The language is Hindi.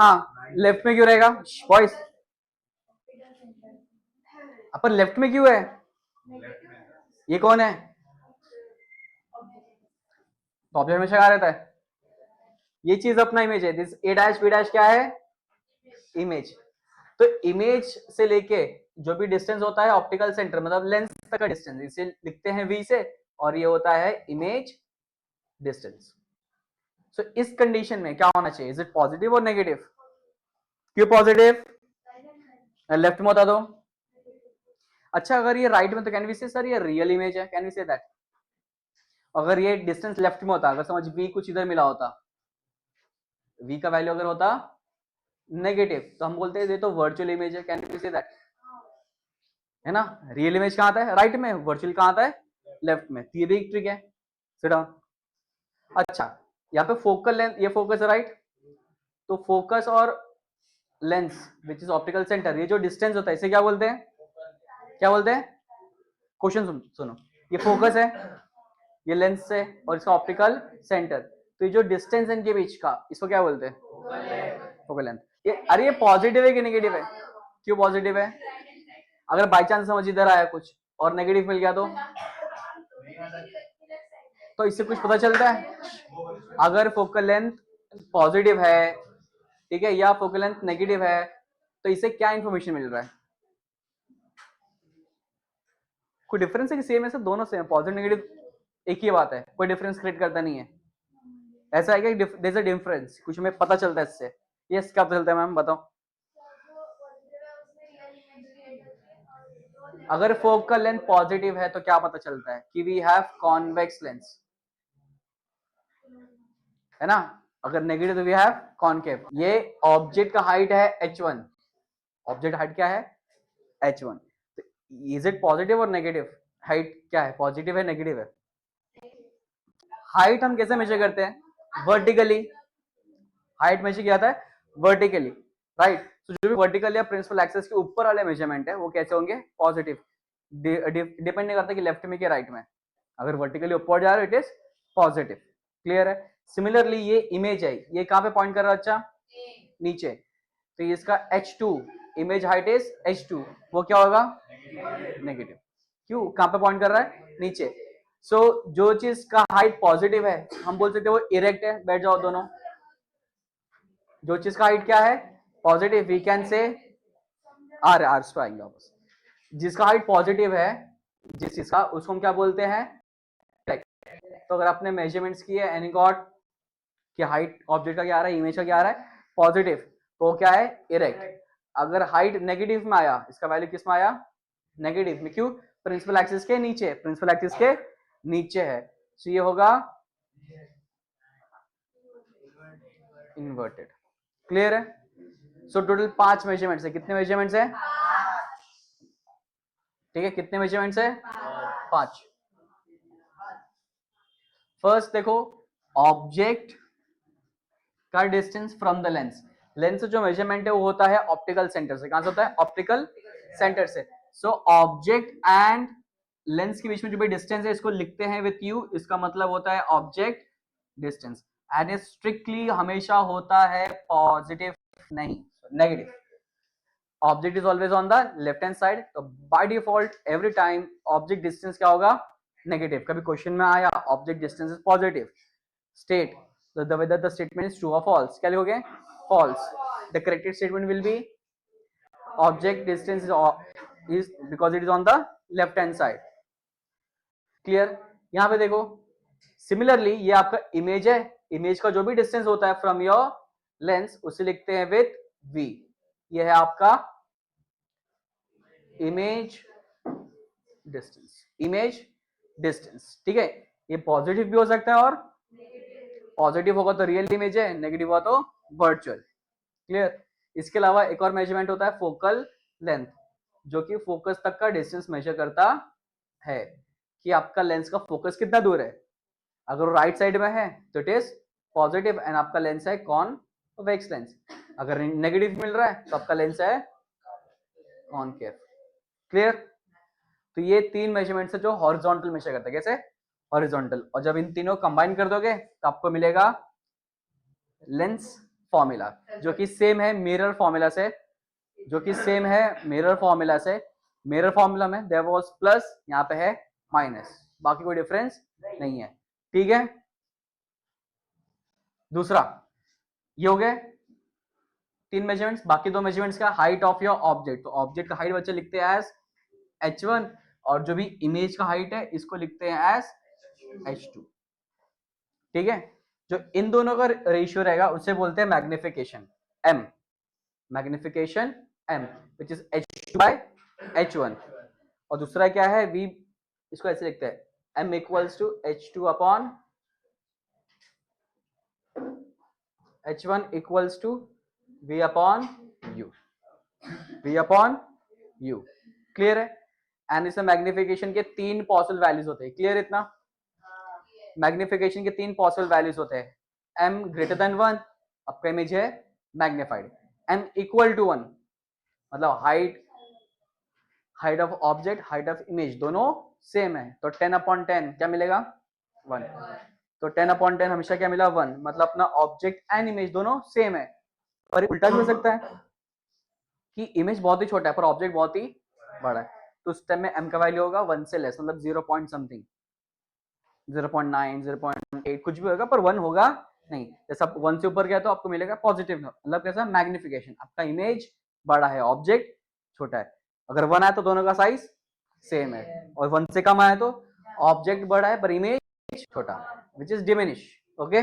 हाँ लेफ्ट में क्यों रहेगा बॉयस? अपन लेफ्ट में क्यों है? ये कौन है? तो ऑब्जेक्ट हमेशा कहाँ रहता है? ये चीज अपना इमेज है। This A dash B dash क्या है? इमेज। तो इमेज से लेके जो भी डिस्टेंस होता है ऑप्टिकल सेंटर मतलब लेंस तक का डिस्टेंस, इसे लिखते हैं वी से, और ये होता है इमेज डिस्टेंस। सो इस कंडीशन में क्या होना चाहिए? इज इट पॉजिटिव और नेगेटिव? क्यों पॉजिटिव? लेफ्ट में बता दो। अच्छा अगर ये राइट में तो कैन वी से सर ये रियल इमेज है, कैन वी से दैट? अगर ये डिस्टेंस लेफ्ट में होता, अगर समझ वी कुछ इधर मिला होता, वी का वैल्यू अगर होता नेगेटिव, तो हम बोलते हैं ये तो वर्चुअल इमेज है, कैन वी से दैट? है ना? रियल इमेज कहाँ आता है? राइट में। वर्चुअल कहाँ आता है? लेफ्ट में। तो ये भी एक ट्रिक है। Sit down. अच्छा यहाँ पे फोकल लेंथ, ये फोकस है राइट, तो फोकस और lens which is optical centre, ये जो डिस्टेंस होता है इसे क्या बोलते हैं? क्या बोलते हैं? क्वेश्चन सुनो, ये फोकस है, ये लेंस है, और इसका ऑप्टिकल सेंटर, तो ये जो डिस्टेंस है इनके बीच का, इसको क्या बोलते हैं? Focal length. ये अरे ये पॉजिटिव है कि नेगेटिव है? क्यों पॉजिटिव है? अगर बाई चांस समझ इधर आया कुछ और नेगेटिव मिल गया तो इससे कुछ पता चलता है? अगर फोकल लेंथ पॉजिटिव है, ठीक है, या फोकल लेंथ नेगेटिव है, तो इससे क्या इंफॉर्मेशन मिल रहा है? कोई डिफरेंस है कि सेम है? सब दोनों सेम, पॉजिटिव नेगेटिव एक ही बात है, कोई डिफरेंस क्रिएट करता नहीं है। ऐसा है कि देयर इज अ डिफरेंस, कुछ हमें पता चलता है इससे। यस क्या पता चलता है मैम बताओ? अगर फोकल लेंथ पॉजिटिव है तो क्या पता चलता है? कि वी हैव कॉन्वेक्स लेंस, है ना? अगर नेगेटिव तो वी हैव कॉनकेव। ये ऑब्जेक्ट का हाइट है h1, ऑब्जेक्ट हाइट क्या है? h1। इज इट पॉजिटिव और नेगेटिव? हाइट क्या है, पॉजिटिव है नेगेटिव है? हाइट हम कैसे मेजर करते हैं? वर्टिकली। हाइट मेजर किया जाता है वर्टिकली, राइट? तो जो भी वर्टिकल या प्रिंसिपल एक्सिस के ऊपर वाले मेजरमेंट है वो कैसे होंगे? पॉजिटिव। डिपेंड नहीं करता कि लेफ्ट में कि राइट में। अगर वर्टिकली ऊपर जा रहे हो इट इज पॉजिटिव। क्लियर है? सिमिलरली ये इमेज है, ये कहां पे पॉइंट कर रहा है बच्चा? नीचे। तो इसका h2, image height is h2, वो क्या होगा? नेगेटिव। क्यों? कहां पे पॉइंट कर रहा है? नीचे। सो जो चीज का हाइट पॉजिटिव है हम बोल सकते हैं वो इरेक्ट है। बैठ जाओ दोनों। जो चीज का हाइट क्या है? Positive, we can say R, R square आएंगे वापस। जिसका हाइट पॉजिटिव है, जिस चीज का, उसको हम क्या बोलते हैं? तो अगर आपने मेजरमेंट्स किए एनी गॉट कि हाइट ऑब्जेक्ट का क्या आ रहा है, इमेज का क्या आ रहा है? पॉजिटिव, तो क्या है? इरेक्ट। अगर हाइट नेगेटिव में आया, इसका वैल्यू किस में आया? नेगेटिव में। क्यों? प्रिंसिपल एक्सिस के नीचे, प्रिंसिपल एक्सिस के नीचे है, तो ये होगा इन्वर्टेड। क्लियर है? सो टोटल 5 मेजरमेंट्स है। कितने मेजरमेंट्स है? ठीक है, कितने मेजरमेंट्स है? 5। फर्स्ट देखो, ऑब्जेक्ट का distance from the lens. Lens जो मेजरमेंट है वो होता है ऑप्टिकल सेंटर से। कहां से होता है? ऑप्टिकल सेंटर से। सो ऑब्जेक्ट एंड लेंस के बीच में जो भी डिस्टेंस है इसको लिखते हैं विथ यू, इसका मतलब होता है ऑब्जेक्ट डिस्टेंस। एंड स्ट्रिक्टली हमेशा होता है पॉजिटिव, नहीं negative. Object is always on the left hand side, तो by default every time object distance क्या होगा? नेगेटिव। कभी क्वेश्चन में आया object distance is positive, state whether the statement is true or false, क्या लिखोगे? false. The corrected statement will be object distance is because it is on the left hand side. Clear? यहां पे देखो, सिमिलरली ये आपका इमेज है, इमेज का जो भी डिस्टेंस होता है फ्रॉम योर लेंस उसे लिखते हैं विथ v। ये है आपका इमेज डिस्टेंस, इमेज डिस्टेंस। ठीक है, ये पॉजिटिव भी हो सकता है और पॉजिटिव होगा तो रियल इमेज है, नेगेटिव हुआ तो वर्चुअल। क्लियर? इसके अलावा एक और मेजरमेंट होता है फोकल लेंथ, जो कि फोकस तक का डिस्टेंस मेजर करता है कि आपका लेंस का फोकस कितना दूर है। अगर वो राइट साइड में है तो इट इज पॉजिटिव एंड आपका लेंस है कॉन्वेक्स लेंस। अगर नेगेटिव मिल रहा है तो आपका लेंस है कॉनकेव। क्लियर? तो ये 3 मेजरमेंट्स है जो हॉरिजॉन्टल मेजर करता है। कैसे? हॉरिजॉन्टल। और जब इन तीनों कंबाइन कर दोगे तो आपको मिलेगा लेंस फॉर्मूला जो कि सेम है मिरर फॉर्मूला से, जो कि सेम है मिरर फॉर्मूला से। मिरर फॉर्मूला में देयर वाज प्लस, यहाँ पे है माइनस, बाकी कोई डिफरेंस नहीं है। ठीक है, दूसरा ये हो गए 3 मेजरमेंट्स। बाकी 2 मेजरमेंट्स का हाइट ऑफ योर ऑब्जेक्ट, तो ऑब्जेक्ट का हाइट बच्चे लिखते हैं एज h1 और जो भी इमेज का हाइट है इसको लिखते हैं एज h2। ठीक है, जो इन दोनों का रेशियो रहेगा उसे बोलते हैं magnification m, magnification m which is h2 by h1। और दूसरा क्या है v, इसको ऐसे लिखते हैं m equals to h2 upon h1 equals to v upon u, v upon u। Clear है? एंड इसमें मैग्निफिकेशन के 3 पॉसिबल वैल्यूज होते हैं। क्लियर इतना? मैग्निफिकेशन के 3 पॉसिबल वैल्यूज होते हैं। m ग्रेटर देन 1 आपका इमेज है मैग्निफाइड, m इक्वल टू 1 मतलब height of object, height of image दोनों सेम है, तो 10 अपॉन 10 क्या मिलेगा 1। तो 10 अपॉन 10 हमेशा क्या मिला 1, मतलब अपना ऑब्जेक्ट एंड इमेज दोनों सेम है। और उल्टा भी हो सकता है कि इमेज बहुत ही छोटा है पर ऑब्जेक्ट बहुत ही बड़ा है, तो उस टाइम में m का वैल्यू होगा 1 से लेस, मतलब 0 पॉइंट समथिंग, 0.9 0.8 कुछ भी होगा पर 1 होगा नहीं। जैसा 1 से ऊपर गया तो आपको मिलेगा पॉजिटिव, मतलब कैसा मैग्निफिकेशन, आपका इमेज बड़ा है ऑब्जेक्ट छोटा है। अगर 1 आया तो दोनों का साइज सेम है, और 1 से कम आया तो ऑब्जेक्ट बड़ा है पर इमेज छोटा, विच इज डिमिनिश। ओके,